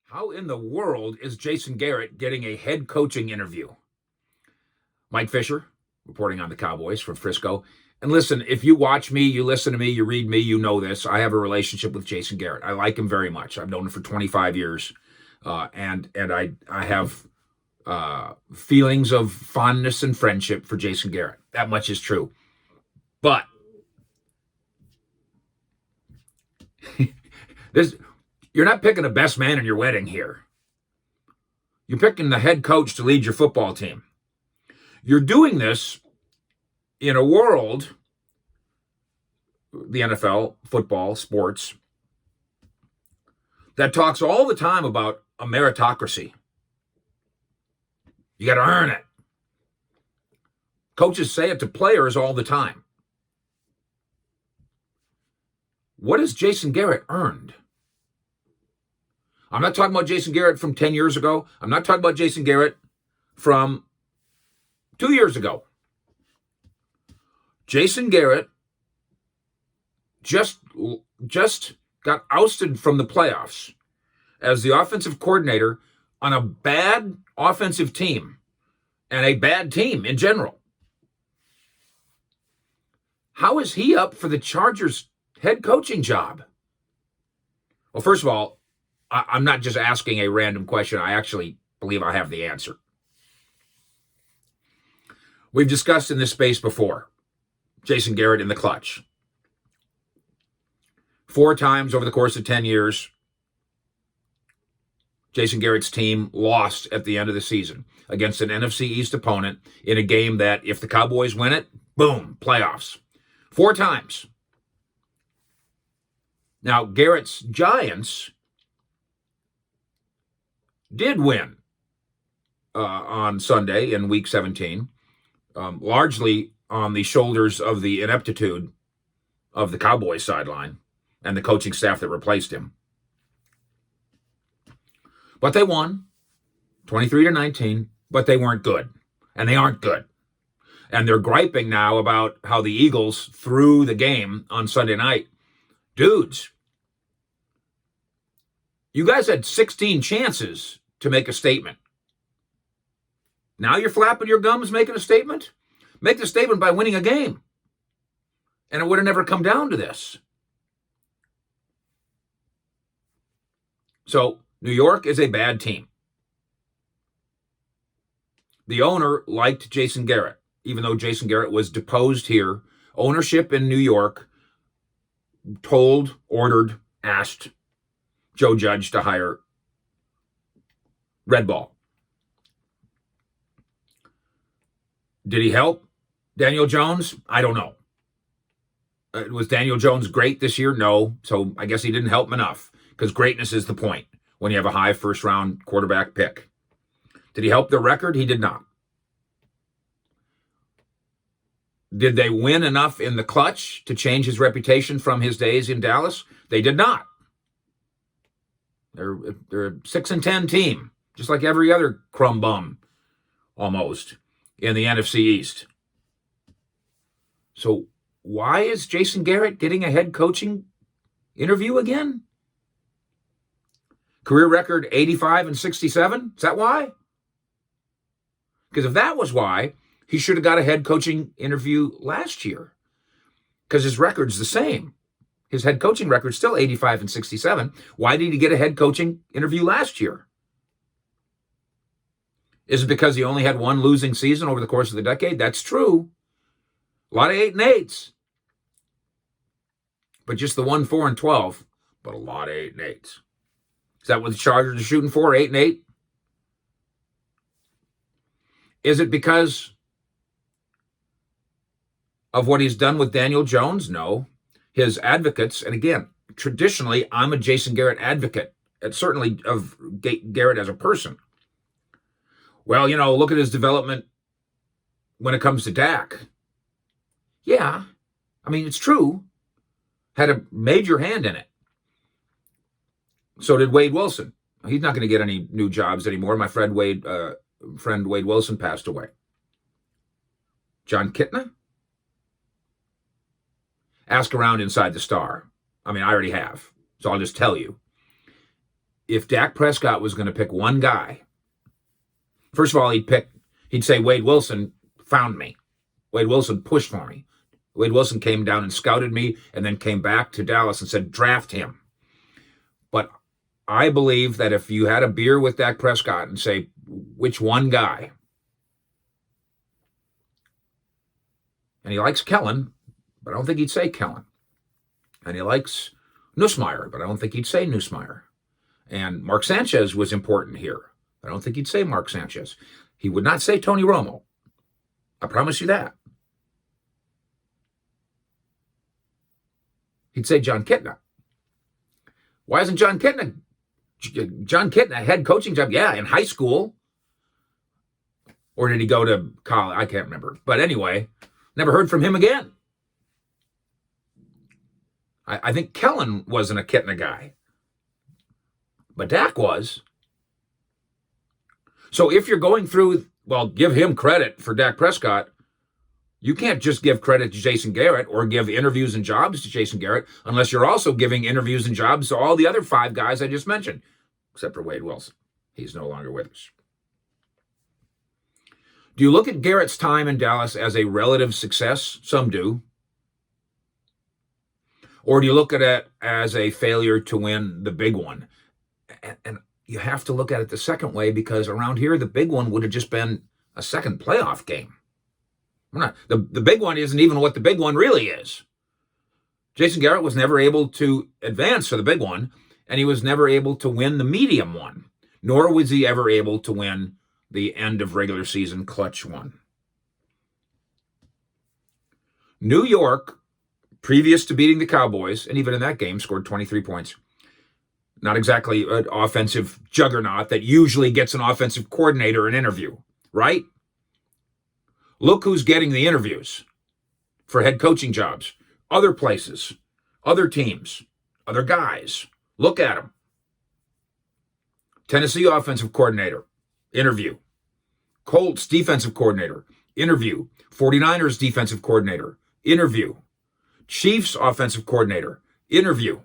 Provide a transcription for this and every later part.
How in the world is Jason Garrett getting a head coaching interview? Mike Fisher, reporting on the Cowboys from Frisco. And listen, if you watch me, you listen to me, you read me, you know this. I have a relationship with Jason Garrett. I like him very much. I've known him for 25 years. And I have feelings of fondness and friendship for Jason Garrett. That much is true. But this, you're not picking the best man in your wedding here. You're picking the head coach to lead your football team. You're doing this in a world, the NFL, football, sports, that talks all the time about a meritocracy. You got to earn it. Coaches say it to players all the time. What has Jason Garrett earned? I'm not talking about Jason Garrett from 10 years ago. I'm not talking about Jason Garrett from 2 years ago. Jason Garrett just got ousted from the playoffs as the offensive coordinator on a bad offensive team and a bad team in general. How is he up for the Chargers head coaching job? Well, first of all, I'm not just asking a random question. I actually believe I have the answer. We've discussed in this space before, Jason Garrett in the clutch. 4 times over the course of 10 years, Jason Garrett's team lost at the end of the season against an NFC East opponent in a game that if the Cowboys win it, boom, playoffs. 4 times. Now, Garrett's Giants did win on Sunday in Week 17, largely on the shoulders of the ineptitude of the Cowboys sideline and the coaching staff that replaced him. But they won 23-19, but they weren't good. And they aren't good. And they're griping now about how the Eagles threw the game on Sunday night. Dudes, you guys had 16 chances to make a statement. Now you're flapping your gums making a statement? Make the statement by winning a game. And it would have never come down to this. So, New York is a bad team. The owner liked Jason Garrett, even though Jason Garrett was deposed here. Ownership in New York told, ordered, asked Joe Judge to hire Red Ball. Did he help Daniel Jones? I don't know. Was Daniel Jones great this year? No. So I guess he didn't help him enough because greatness is the point when you have a high first-round quarterback pick. Did he help the record? He did not. Did they win enough in the clutch to change his reputation from his days in Dallas? They did not. They're a 6-10 team, just like every other crumb bum, almost, in the NFC East. So why is Jason Garrett getting a head coaching interview again? Career record 85-67? Is that why? Because if that was why, he should have got a head coaching interview last year. Because his record's the same. His head coaching record's still 85-67. Why did he get a head coaching interview last year? Is it because he only had one losing season over the course of the decade? That's true. A lot of 8-8s. But just the one 4-12. But a lot of 8-8s. Is that what the Chargers are shooting for, 8-8? Is it because of what he's done with Daniel Jones? No. His advocates, and again, traditionally, I'm a Jason Garrett advocate, and certainly of Garrett as a person. Well, look at his development when it comes to Dak. Yeah, I mean, it's true. Had a major hand in it. So did Wade Wilson. He's not going to get any new jobs anymore. My friend Wade Wilson passed away. John Kitna? Ask around inside the Star. I mean, I already have, so I'll just tell you. if Dak Prescott was going to pick one guy, first of all, he'd say Wade Wilson found me. Wade Wilson pushed for me. Wade Wilson came down and scouted me and then came back to Dallas and said, draft him. But I believe that if you had a beer with Dak Prescott and say, which one guy? And he likes Kellen, but I don't think he'd say Kellen. And he likes Nussmeier, but I don't think he'd say Nussmeier. And Mark Sanchez was important here. I don't think he'd say Mark Sanchez. He would not say Tony Romo. I promise you that. He'd say John Kitna. Why isn't John Kitna a head coaching job? Yeah, in high school. Or did he go to college? I can't remember. But anyway, never heard from him again. I think Kellen wasn't a Kitna guy. But Dak was. So if you're going through, well, give him credit for Dak Prescott. You can't just give credit to Jason Garrett or give interviews and jobs to Jason Garrett unless you're also giving interviews and jobs to all the other 5 guys I just mentioned, except for Wade Wilson. He's no longer with us. Do you look at Garrett's time in Dallas as a relative success? Some do. Or do you look at it as a failure to win the big one? And you have to look at it the second way, because around here, the big one would have just been a second playoff game. The big one isn't even what the big one really is. Jason Garrett was never able to advance for the big one, and he was never able to win the medium one, nor was he ever able to win the end of regular season clutch one. New York, previous to beating the Cowboys, and even in that game, scored 23 points. Not exactly an offensive juggernaut that usually gets an offensive coordinator an interview, right? Look who's getting the interviews for head coaching jobs. Other places, other teams, other guys. Look at them. Tennessee offensive coordinator, interview. Colts defensive coordinator, interview. 49ers defensive coordinator, interview. Chiefs offensive coordinator, interview.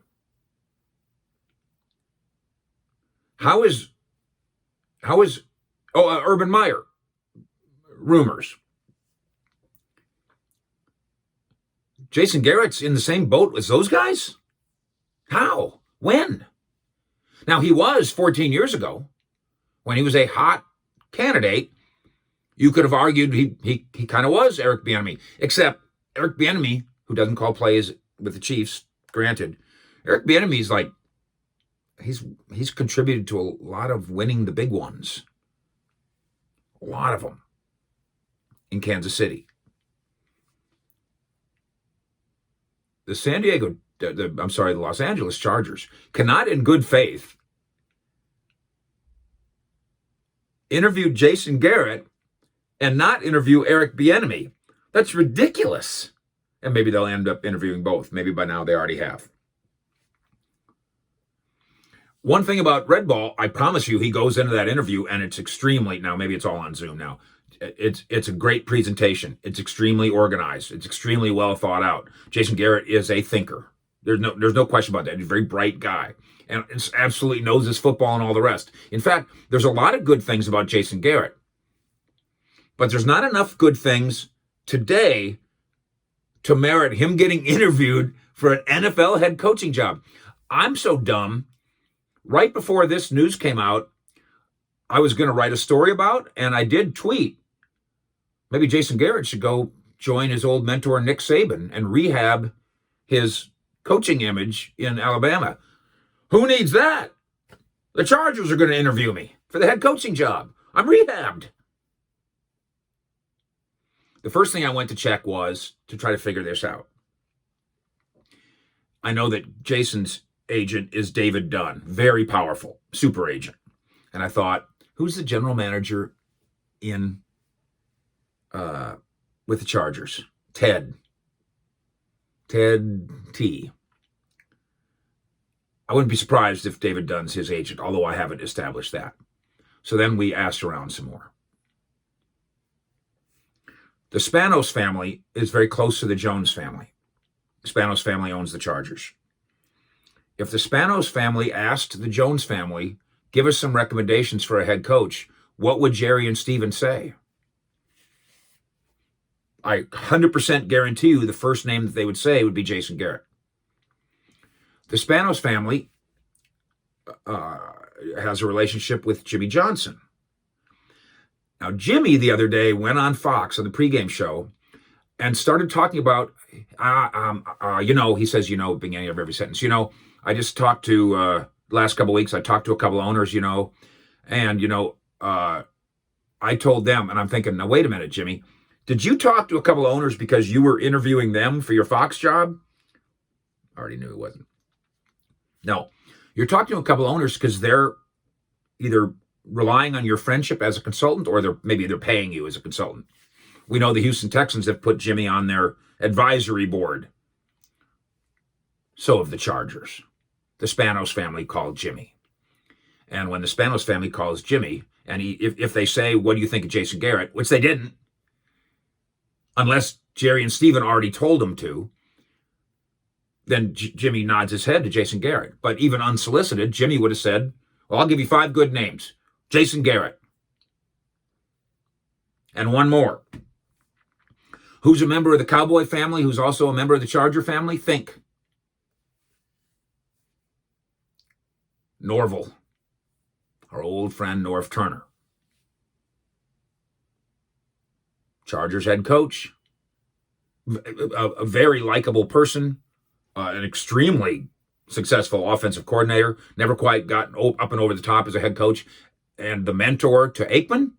How is Urban Meyer, rumors. Jason Garrett's in the same boat as those guys? How? When? Now, he was 14 years ago, when he was a hot candidate. You could have argued he kind of was Eric Bieniemy, except Eric Bieniemy, who doesn't call plays with the Chiefs, granted, Eric Bieniemy's like, he's contributed to a lot of winning the big ones. A lot of them in Kansas City. The Los Angeles Chargers cannot in good faith interview Jason Garrett and not interview Eric Bieniemy. That's ridiculous. And maybe they'll end up interviewing both. Maybe by now they already have. One thing about Red Ball, I promise you, he goes into that interview and it's extremely, now maybe it's all on Zoom now. It's a great presentation. It's extremely organized. It's extremely well thought out. Jason Garrett is a thinker. There's no question about that. He's a very bright guy and absolutely knows his football and all the rest. In fact, there's a lot of good things about Jason Garrett, but there's not enough good things today to merit him getting interviewed for an NFL head coaching job. I'm so dumb. Right before this news came out, I was going to write a story about, and I did tweet, maybe Jason Garrett should go join his old mentor, Nick Saban, and rehab his coaching image in Alabama. Who needs that? The Chargers are going to interview me for the head coaching job. I'm rehabbed. The first thing I went to check was to try to figure this out. I know that Jason's agent is David Dunn, very powerful, super agent. And I thought, who's the general manager with the Chargers? Ted T. I wouldn't be surprised if David Dunn's his agent, although I haven't established that. So then we asked around some more. The Spanos family is very close to the Jones family. The Spanos family owns the Chargers. If the Spanos family asked the Jones family, give us some recommendations for a head coach, what would Jerry and Steven say? I 100% guarantee you the first name that they would say would be Jason Garrett. The Spanos family has a relationship with Jimmy Johnson. Now, Jimmy the other day went on Fox on the pregame show and started talking about, he says, beginning of every sentence, I just talked to, last couple of weeks, I talked to a couple of owners, and, I told them, and I'm thinking, now, wait a minute, Jimmy, did you talk to a couple of owners because you were interviewing them for your Fox job? I already knew it wasn't. No, you're talking to a couple of owners because they're either relying on your friendship as a consultant or maybe they're paying you as a consultant. We know the Houston Texans have put Jimmy on their advisory board. So have the Chargers. The Spanos family called Jimmy. And when the Spanos family calls Jimmy, and if they say, what do you think of Jason Garrett, which they didn't, unless Jerry and Steven already told him to, then Jimmy nods his head to Jason Garrett. But even unsolicited, Jimmy would have said, well, I'll give you 5 good names. Jason Garrett. And one more. Who's a member of the Cowboy family, who's also a member of the Charger family? Think. Norvell. Our old friend Norv Turner. Chargers head coach. A very likable person. An extremely successful offensive coordinator. Never quite got up and over the top as a head coach. And the mentor to Aikman.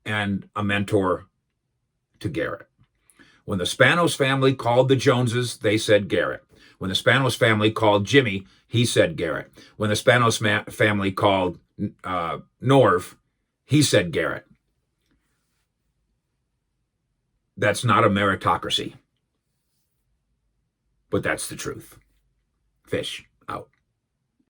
And a mentor to Garrett. When the Spanos family called the Joneses, they said Garrett. When the Spanos family called Jimmy, he said Garrett. When the Spanos family called Norv, he said Garrett. That's not a meritocracy. But that's the truth. Fish.